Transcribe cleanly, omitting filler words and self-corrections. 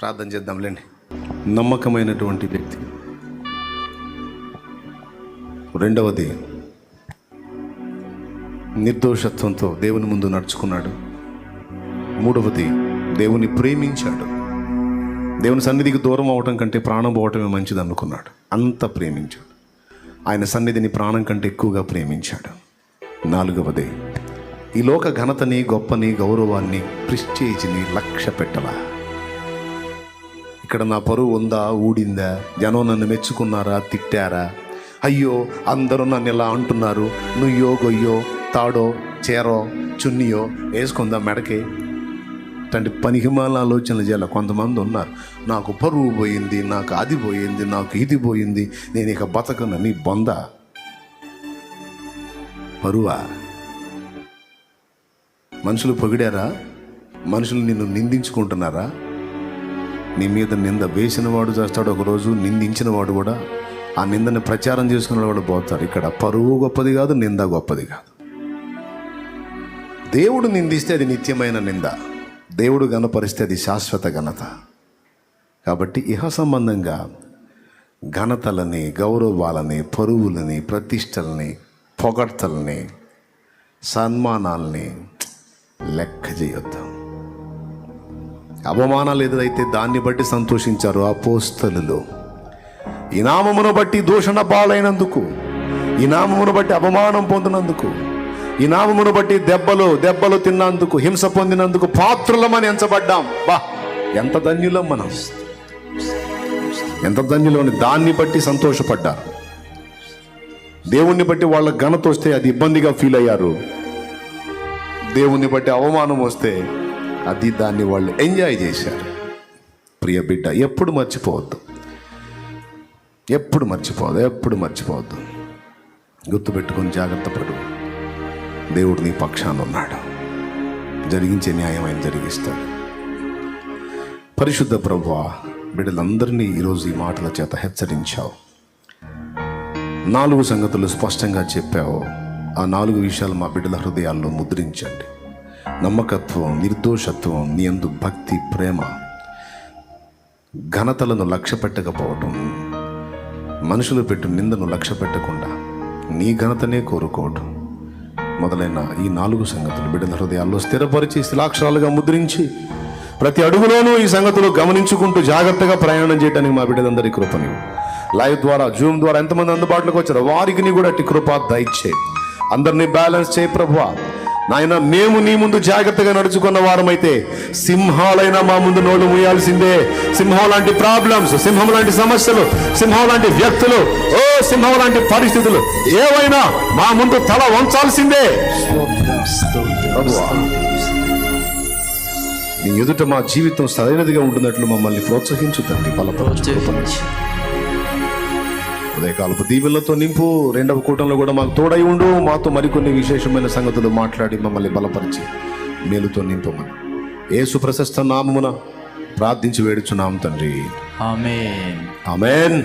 ప్రార్థన చేద్దాంలేండి. నమ్మకమైనటువంటి వ్యక్తి. రెండవది, నిర్దోషత్వంతో దేవుని ముందు నడుచుకున్నాడు. మూడవది, దేవుని ప్రేమించాడు. దేవుని సన్నిధికి దూరం అవటం కంటే ప్రాణం పోవటమే మంచిది అనుకున్నాడు. అంత ప్రేమించాడు. ఆయన సన్నిధిని ప్రాణం కంటే ఎక్కువగా ప్రేమించాడు. నాలుగవది, ఈ లోక ఘనతని, గొప్పని, గౌరవాన్ని, ప్రెస్టీజ్ని లక్ష్య పెట్టలా. ఇక్కడ నా పరువు ఉందా, ఊడిందా, జనం నన్ను మెచ్చుకున్నారా, తిట్టారా, అయ్యో అందరూ నన్ను ఇలా అంటున్నారు, నుయ్యో గొయ్యో తాడో చీరో చున్నీయో వేసుకుందా మెడకి, ఇట్లాంటి పనికిమాల ఆలోచనలు చేయాలి. కొంతమంది ఉన్నారు, నాకు పరువు పోయింది, నాకు అది పోయింది, నాకు ఇది పోయింది, నేను ఇక బతకనని బొంద. పరువా? మనుషులు పొగిడారా? మనుషులు నిన్ను నిందించుకుంటున్నారా? నీ మీద నింద వేసిన వాడు చేస్తాడు ఒకరోజు, నిందించిన వాడు కూడా ఆ నిందని ప్రచారం చేసుకున్న వాడు పోతారు. ఇక్కడ పరువు గొప్పది కాదు, నింద గొప్పది కాదు. దేవుడు నిందిస్తే అది నిత్యమైన నింద, దేవుడు ఘనపరిస్తే అది శాశ్వత ఘనత. కాబట్టి ఇహ సంబంధంగా ఘనతలని, గౌరవాలని, పరువులని, ప్రతిష్టలని, పొగడ్తలని, సన్మానాలని లెక్క చేయొద్దు. అవమానాలు ఎదురైతే దాన్ని బట్టి సంతోషించారు అపోస్తలులు. ఈ నామమును బట్టి దూషణ పాలైనందుకు, ఈ నామమును బట్టి అవమానం పొందినందుకు, ఈ నామమును బట్టి దెబ్బలు తిన్నందుకు, హింస పొందినందుకు పాత్రులమని ఎంచబడ్డాం. బా, ఎంత ధన్యులం మనం, ఎంత ధన్యులని. దాన్ని బట్టి సంతోషపడ్డారు. దేవుణ్ణి బట్టి వాళ్ళ ఘనత వస్తే అది ఇబ్బందిగా ఫీల్ అయ్యారు. దేవుణ్ణి బట్టి అవమానం వస్తే అది దాన్ని వాళ్ళు ఎంజాయ్ చేశారు. ప్రియ బిడ్డ, ఎప్పుడు మర్చిపోవద్దు, ఎప్పుడు మర్చిపోవద్దు. గుర్తుపెట్టుకొని జాగ్రత్త పడు. దేవుడు నీ పక్షాన ఉన్నాడు. జరిగించే న్యాయం ఆయన జరిగిస్తాడు. పరిశుద్ధ ప్రభువా, బిడ్డలందరినీ ఈరోజు ఈ మాటల చేత హెచ్చరించావు. 4 సంగతులు స్పష్టంగా చెప్పావు. ఆ 4 విషయాలు మా బిడ్డల హృదయాల్లో ముద్రించండి. నమ్మకత్వం, నిర్దోషత్వం, నీ యందు భక్తి, ప్రేమ, ఘనతలను లక్ష్య పెట్టకపోవటం, మనుషులు పెట్టు నిందను లక్ష్య పెట్టకుండా నీ ఘనతనే కోరుకోవటం మొదలైన ఈ 4 సంగతులు బిడ్డల హృదయాల్లో స్థిరపరిచి శిలాక్షరాలుగా ముద్రించి ప్రతి అడుగులోనూ ఈ సంగతులు గమనించుకుంటూ జాగ్రత్తగా ప్రయాణం చేయడానికి మా బిడ్డలందరి కృపని లైవ్ ద్వారా, జూమ్ ద్వారా ఎంతమంది అందుబాటులోకి వచ్చారో వారికి నీ కూడా అట్టి కృప దయచేయి. అందరినీ బ్యాలెన్స్ చేయి ప్రభువా. నాయన, మేము నీ ముందు జాగ్రత్తగా నడుచుకున్న వారమైతే సింహాలైనా మా ముందు నోళ్ళు మూయాల్సిందే. సింహం లాంటి ప్రాబ్లమ్స్, సింహం లాంటి సమస్యలు, సింహం లాంటి వ్యక్తులు, సింహం లాంటి పరిస్థితులు ఏవైనా మా ముందు తల వంచాల్సిందే. నీ ఎదుట మా జీవితం సరైనదిగా ఉంటున్నట్లు మమ్మల్ని ప్రోత్సహించు తండ్రి, బలపరచు. ఉదయకాలపు దీవెనలతో నింపు. 2వ కూటంలో కూడా మాకు తోడై ఉండు. మాతో మరికొన్ని విశేషమైన సంగతులు మాట్లాడి మమ్మల్ని బలపరిచి మేలుతో నింపమని యేసు ప్రశస్త నామమున ప్రార్థించి వేడుచున్నాం తండ్రి. ఆమేన్.